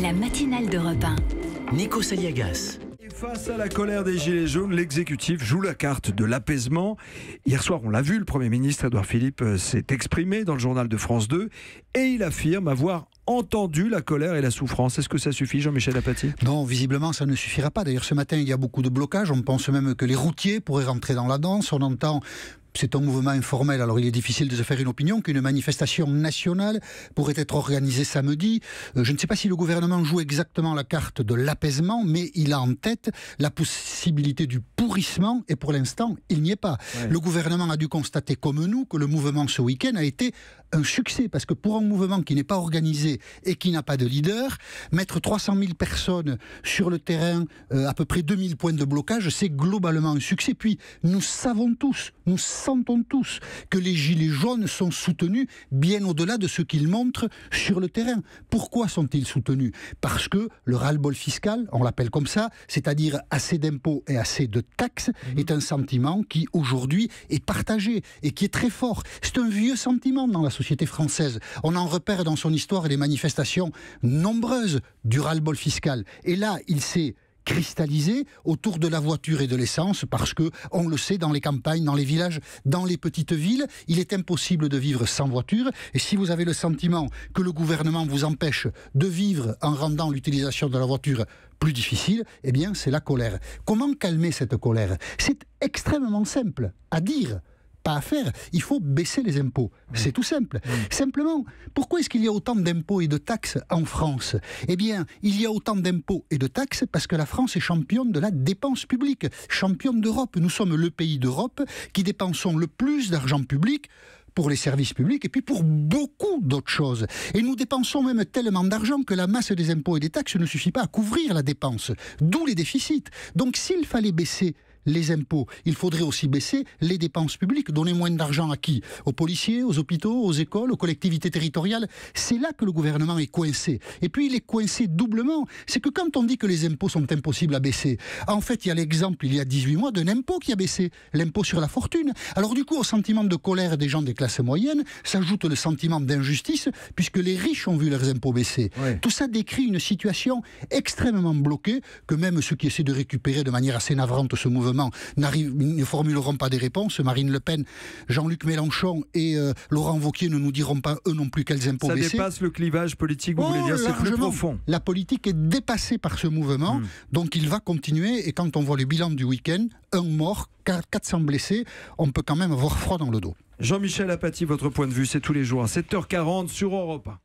La matinale d'Europe 1. Nico Saliagas. Et face à la colère des Gilets jaunes, l'exécutif joue la carte de l'apaisement. Hier soir, on l'a vu, le Premier ministre Édouard Philippe s'est exprimé dans le journal de France 2 et il affirme avoir entendu la colère et la souffrance. Est-ce que ça suffit, Jean-Michel Apathy ? Non, visiblement, ça ne suffira pas. D'ailleurs, ce matin, il y a beaucoup de blocages. On pense même que les routiers pourraient rentrer dans la danse. On entend... C'est un mouvement informel, alors il est difficile de se faire une opinion, qu'une manifestation nationale pourrait être organisée samedi. Je ne sais pas si le gouvernement joue exactement la carte de l'apaisement, mais il a en tête la possibilité du pourrissement, et pour l'instant, il n'y est pas. Ouais. Le gouvernement a dû constater comme nous que le mouvement ce week-end a été un succès, parce que pour un mouvement qui n'est pas organisé et qui n'a pas de leader, mettre 300 000 personnes sur le terrain, à peu près 2000 points de blocage, c'est globalement un succès. Puis nous savons tous, nous sentons tous que les gilets jaunes sont soutenus bien au-delà de ce qu'ils montrent sur le terrain. Pourquoi sont-ils soutenus ? Parce que le ras-le-bol fiscal, on l'appelle comme ça, c'est-à-dire assez d'impôts et assez de taxes, est un sentiment qui aujourd'hui est partagé et qui est très fort. C'est un vieux sentiment dans la société française. On en repère dans son histoire des manifestations nombreuses du ras-le-bol fiscal. Et là, il s'est cristallisé autour de la voiture et de l'essence, parce que, on le sait, dans les campagnes, dans les villages, dans les petites villes, il est impossible de vivre sans voiture. Et si vous avez le sentiment que le gouvernement vous empêche de vivre en rendant l'utilisation de la voiture plus difficile, eh bien, c'est la colère. Comment calmer cette colère ? C'est extrêmement simple à dire, pas à faire. Il faut baisser les impôts. C'est tout simple. Simplement, pourquoi est-ce qu'il y a autant d'impôts et de taxes en France ? Eh bien, il y a autant d'impôts et de taxes parce que la France est championne de la dépense publique, championne d'Europe. Nous sommes le pays d'Europe qui dépensons le plus d'argent public pour les services publics et puis pour beaucoup d'autres choses. Et nous dépensons même tellement d'argent que la masse des impôts et des taxes ne suffit pas à couvrir la dépense. D'où les déficits. Donc s'il fallait baisser les impôts, il faudrait aussi baisser les dépenses publiques. Donner moins d'argent à qui ? Aux policiers, aux hôpitaux, aux écoles, aux collectivités territoriales. C'est là que le gouvernement est coincé. Et puis il est coincé doublement. C'est que quand on dit que les impôts sont impossibles à baisser, en fait il y a l'exemple il y a 18 mois d'un impôt qui a baissé, l'impôt sur la fortune. Alors du coup au sentiment de colère des gens des classes moyennes s'ajoute le sentiment d'injustice puisque les riches ont vu leurs impôts baisser. Ouais. Tout ça décrit une situation extrêmement bloquée que même ceux qui essaient de récupérer de manière assez navrante ce mouvement ne formuleront pas des réponses. Marine Le Pen, Jean-Luc Mélenchon et Laurent Wauquiez ne nous diront pas eux non plus quels impôts baisser. Ça dépasse le clivage politique, vous voulez dire, c'est plus profond. La politique est dépassée par ce mouvement, donc il va continuer. Et quand on voit le bilan du week-end, 1 mort, 400 blessés, on peut quand même avoir froid dans le dos. Jean-Michel Apathy, votre point de vue, c'est tous les jours à 7h40 sur Europe 1.